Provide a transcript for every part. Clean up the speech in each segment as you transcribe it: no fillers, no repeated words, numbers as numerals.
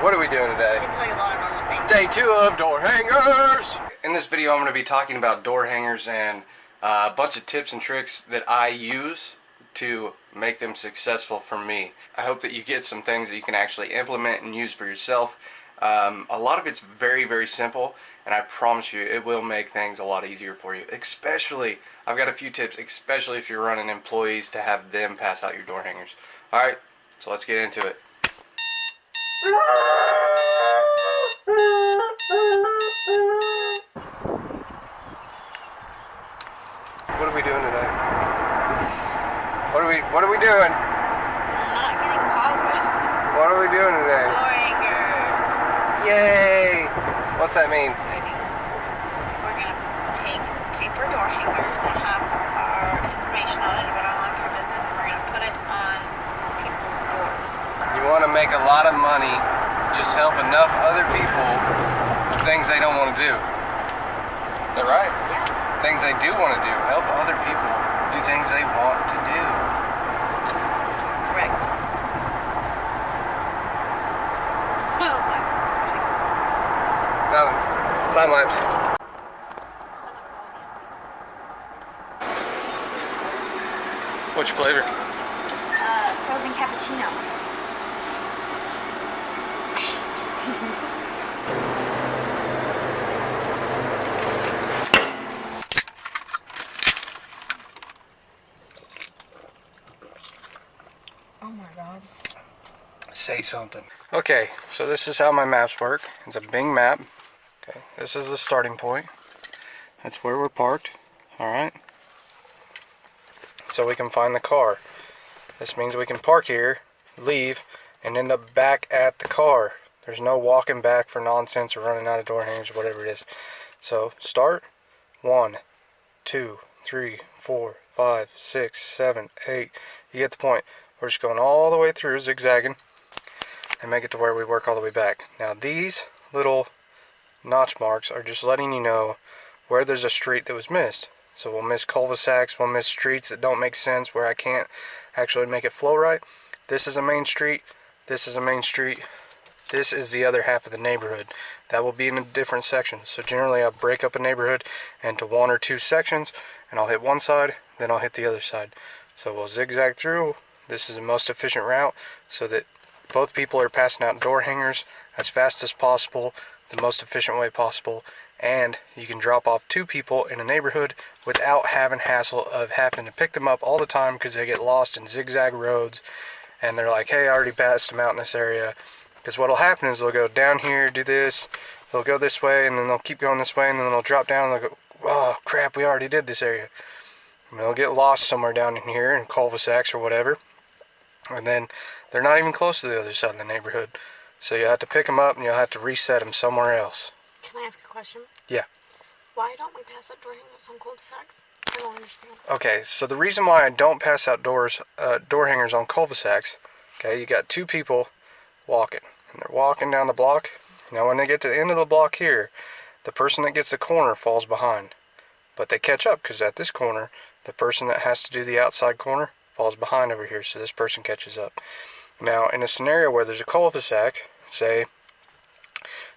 What are we doing today? I can tell you a lot of normal things. Day 2 of door hangers! In this video I'm going to be talking about door hangers and a bunch of tips and tricks that I use to make them successful for me. I hope that you get some things that you can actually implement and use for yourself. A lot of it's very, very simple, and I promise you it will make things a lot easier for you. Especially, I've got a few tips, especially if you're running employees, to have them pass out your door hangers. Alright, so let's get into it. What are we doing today? What are we doing? I'm not getting positive. What are we doing today? Door hangers. Yay! What's that mean? Exciting. We're gonna take paper door hangers that have our information on it about our lawn care business, and we're gonna put it on people's doors. You want to make a lot of money, just help enough other people with things they don't want to do. Is that right? Yeah. Things they do want to do. Help other people do things they want to do. Correct. What else was I supposed to say? Nothing. Time lapse. Which flavor? Frozen cappuccino. Oh my god. Say something. Okay, so this is how my maps work. It's a Bing map. Okay, this is the starting point. That's where we're parked. Alright. So we can find the car. This means we can park here, leave, and end up back at the car. There's no walking back for nonsense or running out of door hangers or whatever it is. So start 1, 2, 3, 4, 5, 6, 7, 8. You get the point. We're just going all the way through, zigzagging, and make it to where we work all the way back. Now these little notch marks are just letting you know where there's a street that was missed. So we'll miss cul-de-sacs, we'll miss streets that don't make sense, where I can't actually make it flow right. This is a main street, this is a main street, this is the other half of the neighborhood. That will be in a different section. So generally I'll break up a neighborhood into 1 or 2 sections, and I'll hit one side, then I'll hit the other side. So we'll zigzag through. This is the most efficient route so that both people are passing out door hangers as fast as possible, the most efficient way possible, and you can drop off 2 people in a neighborhood without having hassle of having to pick them up all the time because they get lost in zigzag roads and they're like, hey, I already passed them out in this area. Because what'll happen is they'll go down here, do this, they'll go this way, and then they'll keep going this way, and then they'll drop down and they'll go, oh crap, we already did this area. And they'll get lost somewhere down in here in cul-de-sacs or whatever. And then they're not even close to the other side of the neighborhood. So you'll have to pick them up and you'll have to reset them somewhere else. Can I ask a question? Yeah. Why don't we pass up door hangers on cul-de-sacs? I don't understand. Okay, so the reason why I don't pass out door hangers on cul-de-sacs, okay, you got 2 people walking. And they're walking down the block. Now when they get to the end of the block here, the person that gets the corner falls behind. But they catch up because at this corner, the person that has to do the outside corner falls behind over here, so this person catches up. Now, in a scenario where there's a cul-de-sac, say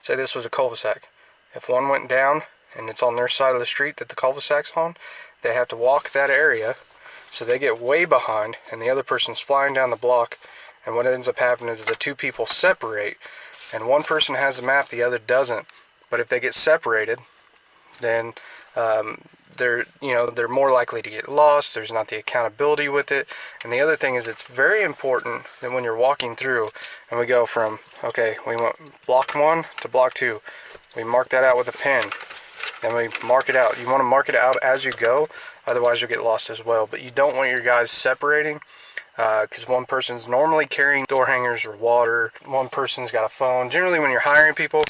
this was a cul-de-sac. If one went down and it's on their side of the street that the cul-de-sac's on, they have to walk that area, so they get way behind, and the other person's flying down the block, and what ends up happening is the 2 people separate, and one person has the map, the other doesn't. But if they get separated, then they're more likely to get lost. There's not the accountability with it. And the other thing is, it's very important that when you're walking through and we go from, okay, we went block 1 to block 2, we mark that out with a pen, then we mark it out. You want to mark it out as you go, otherwise you'll get lost as well. But you don't want your guys separating, because one person's normally carrying door hangers or water, one person's got a phone. Generally when you're hiring people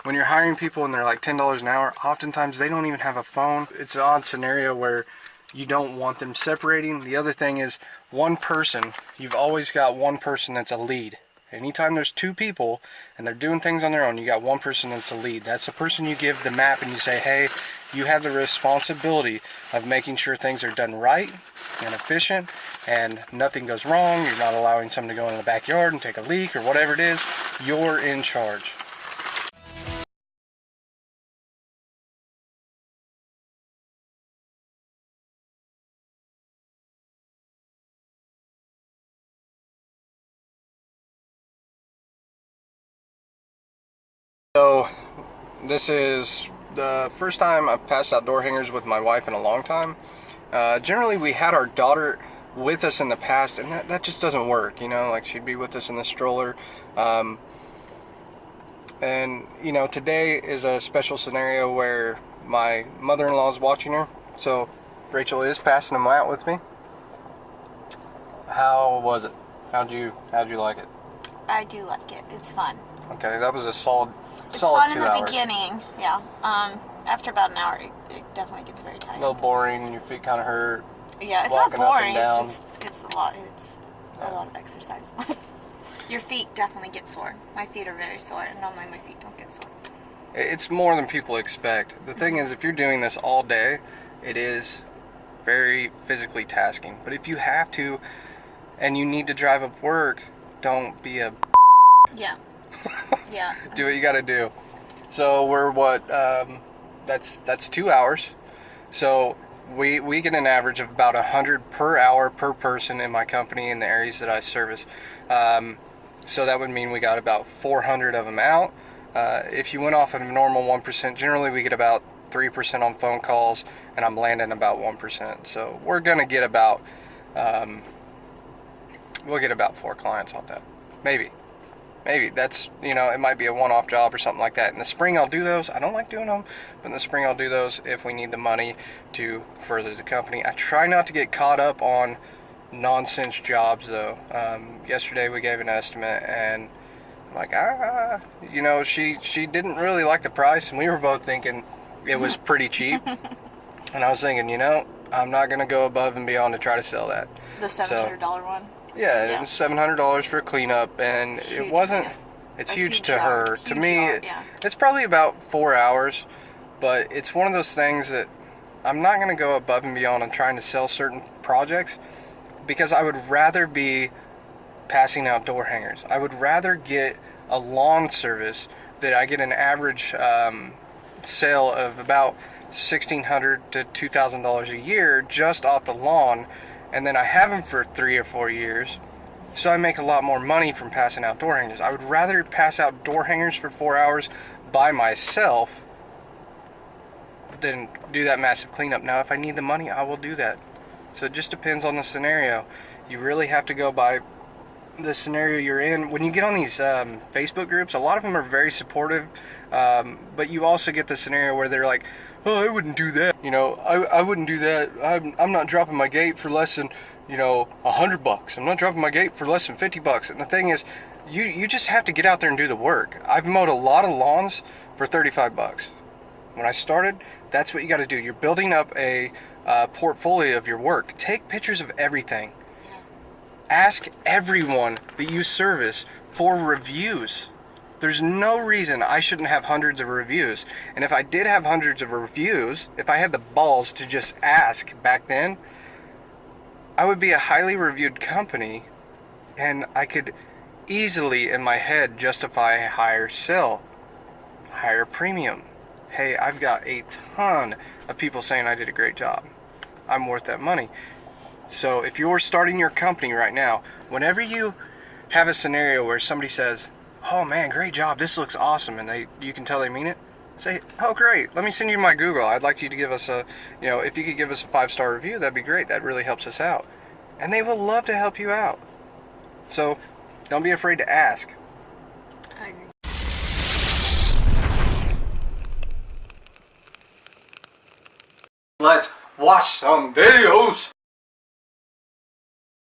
and they're like $10 an hour, oftentimes they don't even have a phone. It's an odd scenario where you don't want them separating. The other thing is, one person, you've always got one person that's a lead. Anytime there's 2 people and they're doing things on their own, you got one person that's a lead. That's the person you give the map and you say, hey, you have the responsibility of making sure things are done right and efficient and nothing goes wrong. You're not allowing someone to go in the backyard and take a leak or whatever it is. You're in charge. So this is the first time I've passed out door hangers with my wife in a long time. Generally we had our daughter with us in the past, and that just doesn't work, you know, like she'd be with us in the stroller. And you know, today is a special scenario where my mother-in-law is watching her, so Rachel is passing them out with me. How was it? How'd you like it? I do like it. It's fun. Okay, that was a solid It's 2 fun in the hours. beginning, yeah. After about an hour, it definitely gets very A tiring. little boring, your feet kind of hurt. Yeah, it's not walking up and boring. down. It's a lot. It's a lot of exercise. Your feet definitely get sore. My feet are very sore, and normally my feet don't get sore. It's more than people expect. The thing is, if you're doing this all day, it is very physically tasking. But if you have to, and you need to drive up work, don't be a Yeah. Yeah. do what you got to do. So we're what? That's 2 hours. So we get an average of about 100 per hour per person in my company in the areas that I service. So that would mean we got about 400 of them out. If you went off of a normal 1%, generally we get about 3% on phone calls, and I'm landing about 1%. So we're gonna get about we'll get about 4 clients on that, maybe. That's, you know, it might be a one-off job or something like that. In the spring I'll do those. I don't like doing them, but in the spring I'll do those if we need the money to further the company. I try not to get caught up on nonsense jobs though. Yesterday we gave an estimate, and I'm like, you know, she didn't really like the price, and we were both thinking it was pretty cheap. And I was thinking, you know, I'm not gonna go above and beyond to try to sell that. The $700 one. Yeah, Yeah. it was $700 for a cleanup, and Huge, it wasn't. man. It's A huge huge to yard, her. To huge me, yard, yeah. it's probably about 4 hours, but it's one of those things that I'm not going to go above and beyond on trying to sell certain projects, because I would rather be passing out door hangers. I would rather get a lawn service that I get an average sale of about $1,600 to $2,000 a year just off the lawn, and then I have them for 3 or 4 years, so I make a lot more money from passing out door hangers. I would rather pass out door hangers for 4 hours by myself than do that massive cleanup. Now, if I need the money, I will do that. So it just depends on the scenario. You really have to go by the scenario you're in. When you get on these Facebook groups, a lot of them are very supportive, but you also get the scenario where they're like, oh, I wouldn't do that. You know, I wouldn't do that. I'm not dropping my gate for less than, you know, $100. I'm not dropping my gate for less than $50. And the thing is, you just have to get out there and do the work. I've mowed a lot of lawns for $35. When I started, that's what you got to do. You're building up a portfolio of your work. Take pictures of everything. Ask everyone that you service for reviews. There's no reason I shouldn't have hundreds of reviews. And if I did have hundreds of reviews, if I had the balls to just ask back then, I would be a highly reviewed company, and I could easily in my head justify a higher sale, higher premium. Hey, I've got a ton of people saying I did a great job. I'm worth that money. So if you're starting your company right now, whenever you have a scenario where somebody says, oh man, great job, this looks awesome, and you can tell they mean it, say, oh great, let me send you my Google. I'd like you to give us a, you know, if you could give us a 5-star review, that'd be great. That really helps us out. And they will love to help you out. So don't be afraid to ask. I agree. Let's watch some videos.